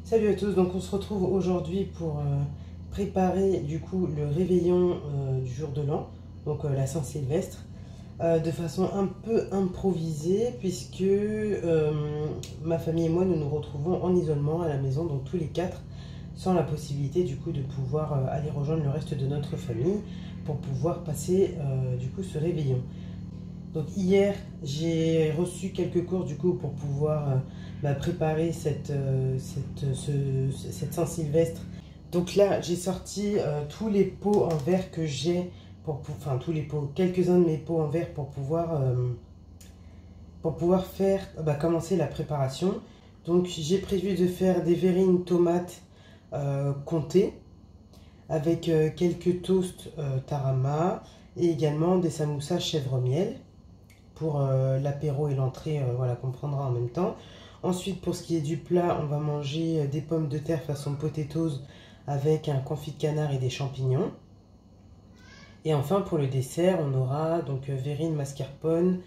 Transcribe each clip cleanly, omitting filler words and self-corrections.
Salut à tous, donc on se retrouve aujourd'hui pour préparer du coup le réveillon du jour de l'an, donc la Saint-Sylvestre, de façon un peu improvisée puisque ma famille et moi nous nous retrouvons en isolement à la maison, donc tous les quatre, sans la possibilité du coup de pouvoir aller rejoindre le reste de notre famille pour pouvoir passer du coup ce réveillon. Donc hier, j'ai reçu quelques cours du coup pour pouvoir préparer cette Saint-Sylvestre. Donc là, j'ai sorti tous les pots en verre que j'ai, enfin tous les pots, quelques-uns de mes pots en verre pour pouvoir faire, commencer la préparation. Donc j'ai prévu de faire des verrines tomates comté avec quelques toasts tarama et également des samoussas chèvre miel pour l'apéro et l'entrée, voilà, qu'on prendra en même temps. Ensuite, pour ce qui est du plat, on va manger des pommes de terre façon potatoes avec un confit de canard et des champignons. Et enfin, pour le dessert, on aura donc verrine mascarpone,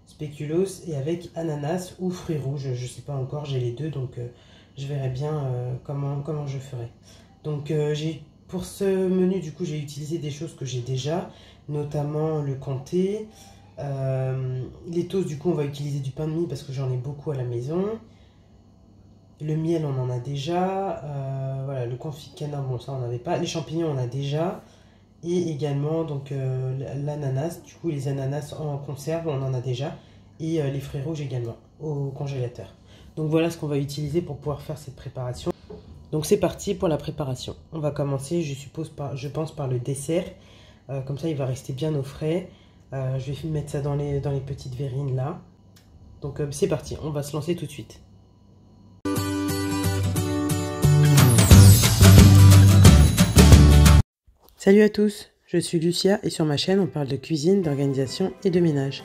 spéculoos et avec ananas ou fruits rouges. Je ne sais pas encore, j'ai les deux, donc je verrai bien comment je ferai. Donc pour ce menu, du coup, j'ai utilisé des choses que j'ai déjà, notamment le comté. Les toasts, du coup, on va utiliser du pain de mie parce que j'en ai beaucoup à la maison. Le miel, on en a déjà. Voilà, le confit de canard, bon, ça, on n'avait pas. Les champignons, on a déjà. Et également, donc, l'ananas. Du coup, les ananas en conserve, on en a déjà. Et les fruits rouges également, au congélateur. Donc, voilà ce qu'on va utiliser pour pouvoir faire cette préparation. Donc, c'est parti pour la préparation. On va commencer, je pense, par le dessert. Comme ça, il va rester bien au frais. Je vais mettre ça dans les petites verrines là. Donc c'est parti, on va se lancer tout de suite. Salut à tous, je suis Lucia et sur ma chaîne on parle de cuisine, d'organisation et de ménage.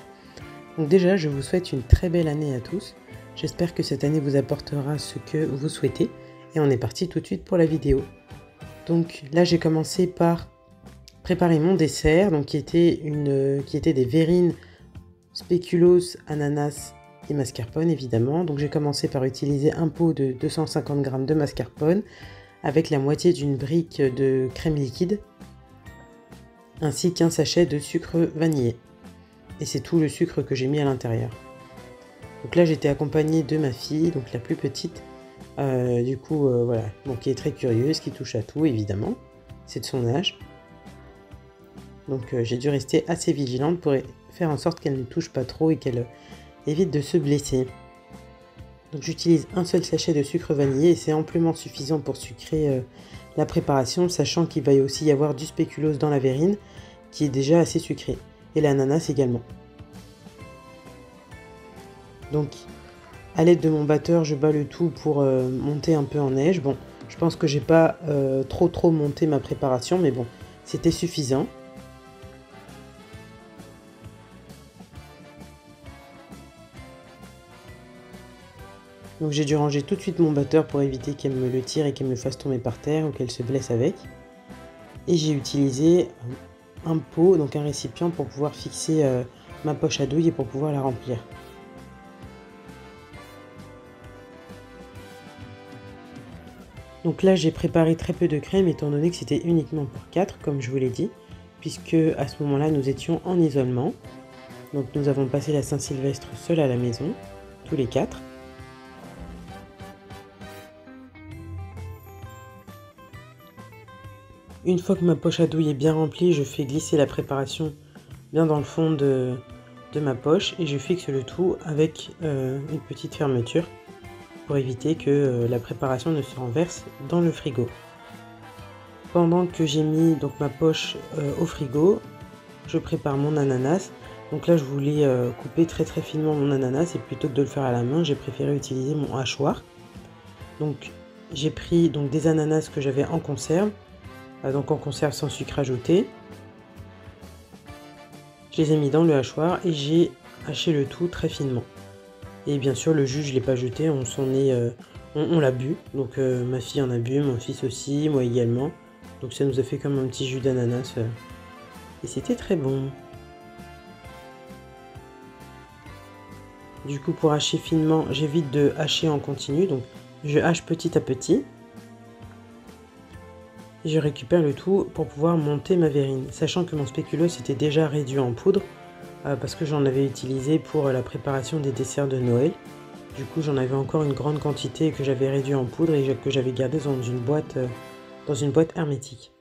Donc déjà je vous souhaite une très belle année à tous. J'espère que cette année vous apportera ce que vous souhaitez. Et on est parti tout de suite pour la vidéo. Donc là j'ai commencé par préparer mon dessert, donc qui était des verrines spéculoos, ananas et mascarpone évidemment. Donc j'ai commencé par utiliser un pot de 250 g de mascarpone avec la moitié d'une brique de crème liquide ainsi qu'un sachet de sucre vanillé. Et c'est tout le sucre que j'ai mis à l'intérieur. Donc là j'étais accompagnée de ma fille, donc la plus petite, voilà, donc qui est très curieuse, qui touche à tout évidemment, c'est de son âge. Donc j'ai dû rester assez vigilante pour faire en sorte qu'elle ne touche pas trop et qu'elle évite de se blesser. Donc j'utilise un seul sachet de sucre vanillé et c'est amplement suffisant pour sucrer la préparation, sachant qu'il va aussi y avoir du spéculoos dans la verrine qui est déjà assez sucré et l'ananas également. Donc à l'aide de mon batteur, je bats le tout pour monter un peu en neige. Bon, je pense que j'ai pas trop monté ma préparation, mais bon, c'était suffisant. Donc j'ai dû ranger tout de suite mon batteur pour éviter qu'elle me le tire et qu'elle me le fasse tomber par terre ou qu'elle se blesse avec. Et j'ai utilisé un pot, donc un récipient pour pouvoir fixer ma poche à douille et pour pouvoir la remplir. Donc là j'ai préparé très peu de crème étant donné que c'était uniquement pour 4 comme je vous l'ai dit, puisque à ce moment-là nous étions en isolement. Donc nous avons passé la Saint-Sylvestre seul à la maison, tous les 4. Une fois que ma poche à douille est bien remplie, je fais glisser la préparation bien dans le fond de ma poche et je fixe le tout avec une petite fermeture pour éviter que la préparation ne se renverse dans le frigo. Pendant que j'ai mis donc ma poche au frigo, je prépare mon ananas. Donc là je voulais couper très finement mon ananas et plutôt que de le faire à la main, j'ai préféré utiliser mon hachoir. Donc j'ai pris donc des ananas que j'avais en conserve. Donc en conserve sans sucre ajouté. Je les ai mis dans le hachoir et j'ai haché le tout très finement. Et bien sûr le jus je ne l'ai pas jeté, on l'a bu. Donc ma fille en a bu, mon fils aussi, moi également. Donc ça nous a fait comme un petit jus d'ananas et c'était très bon. Du coup pour hacher finement, j'évite de hacher en continu. Donc Je hache petit à petit. Et je récupère le tout pour pouvoir monter ma verrine, sachant que mon spéculoos était déjà réduit en poudre parce que j'en avais utilisé pour la préparation des desserts de Noël. Du coup, j'en avais encore une grande quantité que j'avais réduit en poudre et que j'avais gardé dans une boîte hermétique.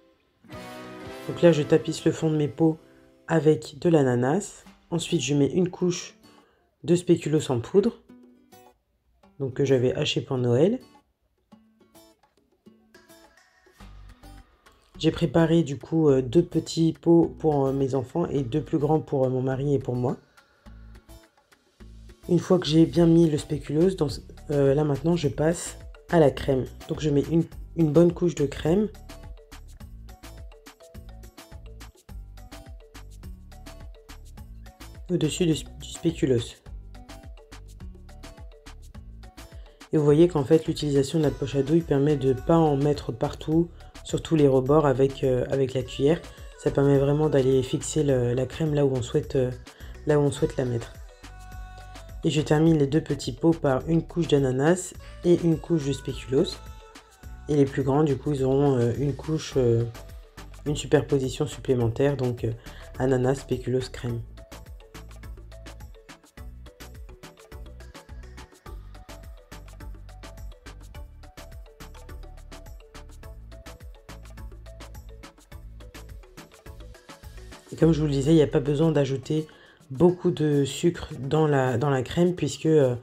Donc là, je tapisse le fond de mes pots avec de l'ananas. Ensuite, je mets une couche de spéculoos en poudre, donc que j'avais haché pour Noël. J'ai préparé du coup 2 petits pots pour mes enfants et 2 plus grands pour mon mari et pour moi. Une fois que j'ai bien mis le spéculoos, là maintenant je passe à la crème. Donc je mets une bonne couche de crème. Au-dessus du spéculoos. Et vous voyez qu'en fait l'utilisation de la poche à douille permet de ne pas en mettre partout, sur tous les rebords avec la cuillère. Ça permet vraiment d'aller fixer la crème là où on souhaite la mettre. Et je termine les 2 petits pots par une couche d'ananas et une couche de spéculoos. Et les plus grands du coup ils auront une superposition supplémentaire, donc ananas, spéculoos, crème. Et comme je vous le disais, il n'y a pas besoin d'ajouter beaucoup de sucre dans la crème puisque le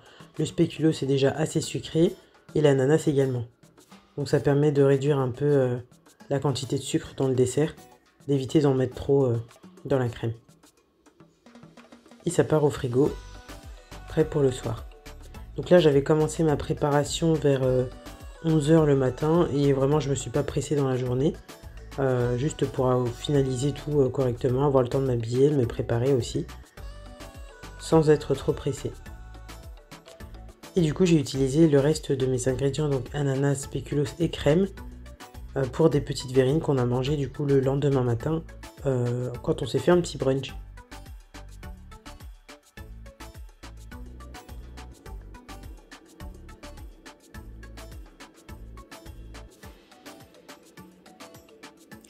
spéculoos est déjà assez sucré et l'ananas également. Donc ça permet de réduire un peu la quantité de sucre dans le dessert, d'éviter d'en mettre trop dans la crème. Et ça part au frigo, prêt pour le soir. Donc là j'avais commencé ma préparation vers 11 h le matin et vraiment je ne me suis pas pressée dans la journée. Juste pour finaliser tout correctement, avoir le temps de m'habiller, de me préparer aussi, sans être trop pressé. Et du coup j'ai utilisé le reste de mes ingrédients, donc ananas, spéculoos et crème, pour des petites verrines qu'on a mangées du coup le lendemain matin, quand on s'est fait un petit brunch.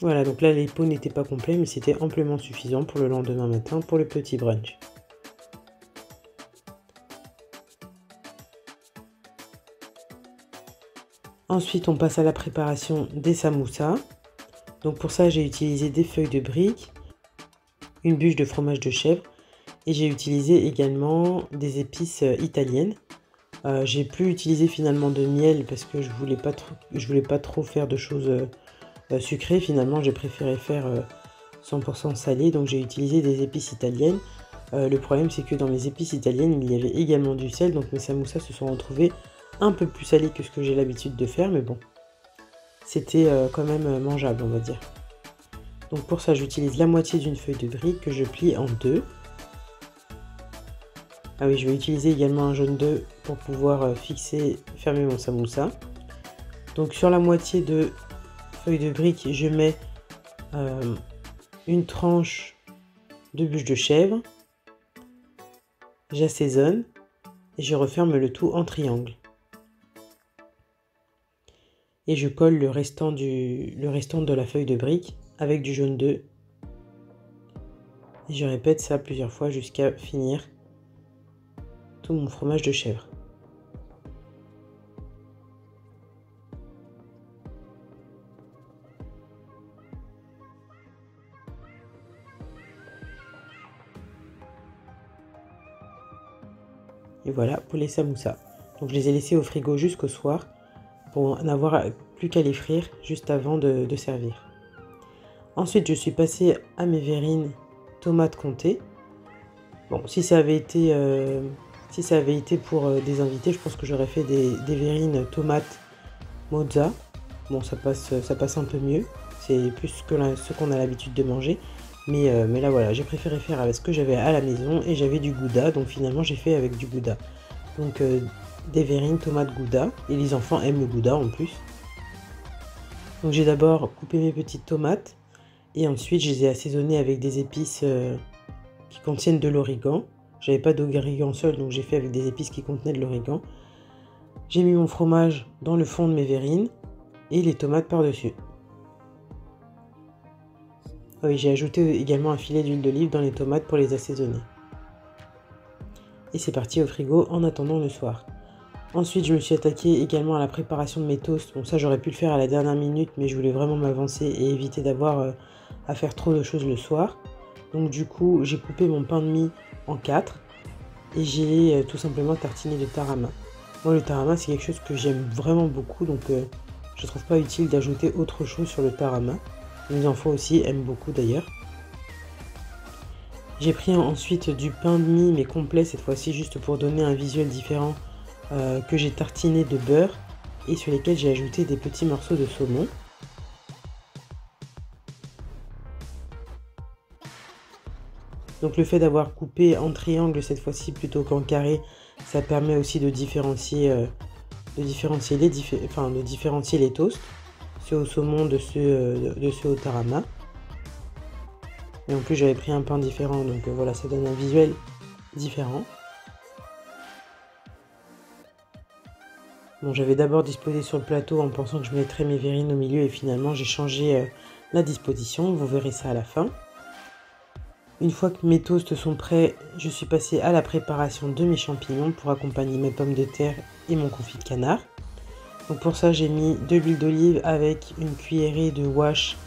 Voilà, donc là les pots n'étaient pas complets, mais c'était amplement suffisant pour le lendemain matin pour le petit brunch. Ensuite, on passe à la préparation des samoussas. Donc pour ça, j'ai utilisé des feuilles de brique, une bûche de fromage de chèvre et j'ai utilisé également des épices italiennes. J'ai plus utilisé finalement de miel parce que je voulais pas trop faire de choses sucré. Finalement j'ai préféré faire 100% salé, donc j'ai utilisé des épices italiennes. Le problème c'est que dans les épices italiennes il y avait également du sel, donc mes samoussas se sont retrouvés un peu plus salés que ce que j'ai l'habitude de faire, mais bon, c'était quand même mangeable on va dire. Donc pour ça j'utilise la moitié d'une feuille de brique que je plie en 2. Ah oui, je vais utiliser également un jaune d'œuf pour pouvoir fermer mon samoussa. Donc sur la moitié de feuille de brique, je mets une tranche de bûche de chèvre, j'assaisonne et je referme le tout en triangle. Et je colle le restant de la feuille de brique avec du jaune d'œuf. Et je répète ça plusieurs fois jusqu'à finir tout mon fromage de chèvre. Et voilà pour les samoussas. Donc je les ai laissés au frigo jusqu'au soir pour n'avoir plus qu'à les frire juste avant de servir. Ensuite je suis passée à mes verrines tomates comté. Bon, si ça avait été pour des invités, je pense que j'aurais fait des verrines tomates mozza. Bon, ça passe un peu mieux. C'est plus que ce qu'on a l'habitude de manger. Mais là voilà, j'ai préféré faire avec ce que j'avais à la maison et j'avais du gouda, donc finalement j'ai fait avec du gouda. Donc des verrines tomates gouda, et les enfants aiment le gouda en plus. Donc j'ai d'abord coupé mes petites tomates et ensuite je les ai assaisonnées avec des épices qui contiennent de l'origan. J'avais pas d'origan seul, donc j'ai fait avec des épices qui contenaient de l'origan. J'ai mis mon fromage dans le fond de mes verrines et les tomates par-dessus. Oui, j'ai ajouté également un filet d'huile d'olive dans les tomates pour les assaisonner. Et c'est parti au frigo en attendant le soir. Ensuite, je me suis attaquée également à la préparation de mes toasts. Bon, ça, j'aurais pu le faire à la dernière minute, mais je voulais vraiment m'avancer et éviter d'avoir à faire trop de choses le soir. Donc du coup, j'ai coupé mon pain de mie en 4 et j'ai tout simplement tartiné de tarama. Moi, le tarama, c'est quelque chose que j'aime vraiment beaucoup, donc je trouve pas utile d'ajouter autre chose sur le tarama. Mes enfants aussi aiment beaucoup d'ailleurs. J'ai pris ensuite du pain de mie, mais complet cette fois-ci, juste pour donner un visuel différent, que j'ai tartiné de beurre et sur lesquels j'ai ajouté des petits morceaux de saumon. Donc le fait d'avoir coupé en triangle cette fois-ci plutôt qu'en carré, ça permet aussi de différencier, les toasts, ceux au saumon de ceux au tarama. Et en plus j'avais pris un pain différent, donc voilà, ça donne un visuel différent. Bon, j'avais d'abord disposé sur le plateau en pensant que je mettrais mes verrines au milieu et finalement j'ai changé la disposition, vous verrez ça à la fin. Une fois que mes toasts sont prêts, je suis passée à la préparation de mes champignons pour accompagner mes pommes de terre et mon confit de canard. Donc pour ça, j'ai mis de l'huile d'olive avec une cuillerée de wash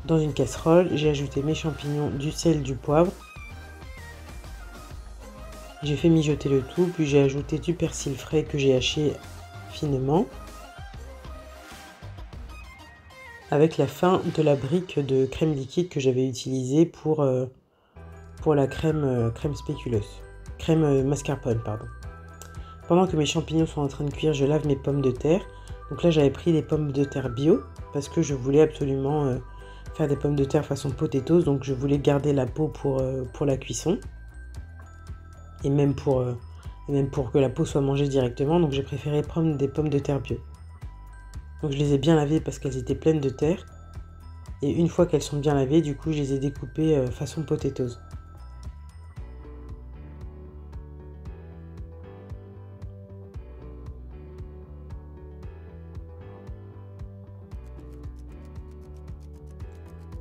dans une casserole. J'ai ajouté mes champignons, du sel, du poivre. J'ai fait mijoter le tout, puis j'ai ajouté du persil frais que j'ai haché finement avec la fin de la brique de crème liquide que j'avais utilisée pour la crème spéculoos, crème mascarpone, pardon. Pendant que mes champignons sont en train de cuire, je lave mes pommes de terre. Donc là, j'avais pris des pommes de terre bio parce que je voulais absolument faire des pommes de terre façon potatoes. Donc je voulais garder la peau pour la cuisson et même pour que la peau soit mangée directement. Donc j'ai préféré prendre des pommes de terre bio. Donc je les ai bien lavées parce qu'elles étaient pleines de terre. Et une fois qu'elles sont bien lavées, du coup, je les ai découpées façon potatoes.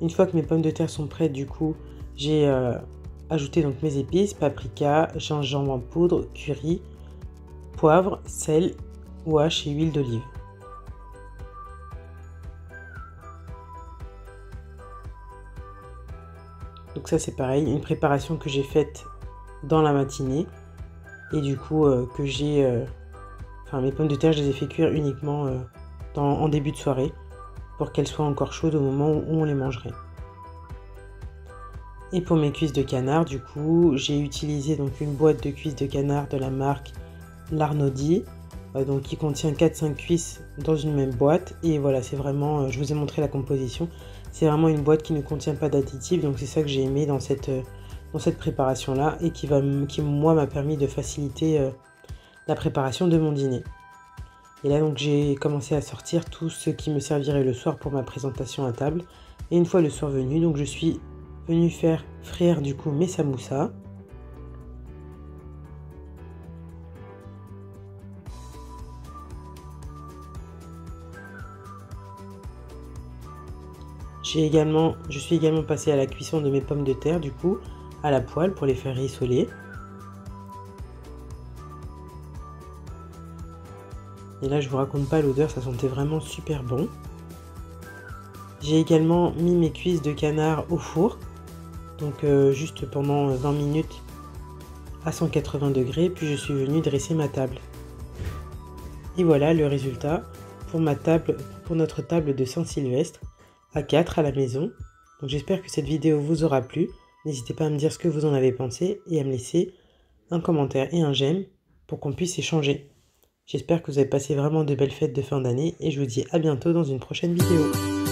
Une fois que mes pommes de terre sont prêtes, du coup, j'ai ajouté donc mes épices, paprika, gingembre en poudre, curry, poivre, sel, wash et huile d'olive. Donc ça c'est pareil, une préparation que j'ai faite dans la matinée et du coup mes pommes de terre je les ai fait cuire uniquement en début de soirée pour qu'elles soient encore chaudes au moment où on les mangerait. Et pour mes cuisses de canard, du coup, j'ai utilisé donc une boîte de cuisses de canard de la marque L'Arnaudie, donc qui contient 4-5 cuisses dans une même boîte. Et voilà, c'est vraiment, je vous ai montré la composition, c'est vraiment une boîte qui ne contient pas d'additifs, donc c'est ça que j'ai aimé dans cette préparation-là et qui moi m'a permis de faciliter la préparation de mon dîner. Et là donc j'ai commencé à sortir tout ce qui me servirait le soir pour ma présentation à table. Et une fois le soir venu, donc je suis venue faire frire du coup mes samoussas. Je suis également passée à la cuisson de mes pommes de terre du coup à la poêle pour les faire rissoler. Et là je vous raconte pas l'odeur, ça sentait vraiment super bon. J'ai également mis mes cuisses de canard au four, donc juste pendant 20 minutes à 180 degrés, puis je suis venue dresser ma table. Et voilà le résultat pour notre table de Saint-Sylvestre à 4 à la maison. Donc j'espère que cette vidéo vous aura plu. N'hésitez pas à me dire ce que vous en avez pensé et à me laisser un commentaire et un j'aime pour qu'on puisse échanger. J'espère que vous avez passé vraiment de belles fêtes de fin d'année et je vous dis à bientôt dans une prochaine vidéo.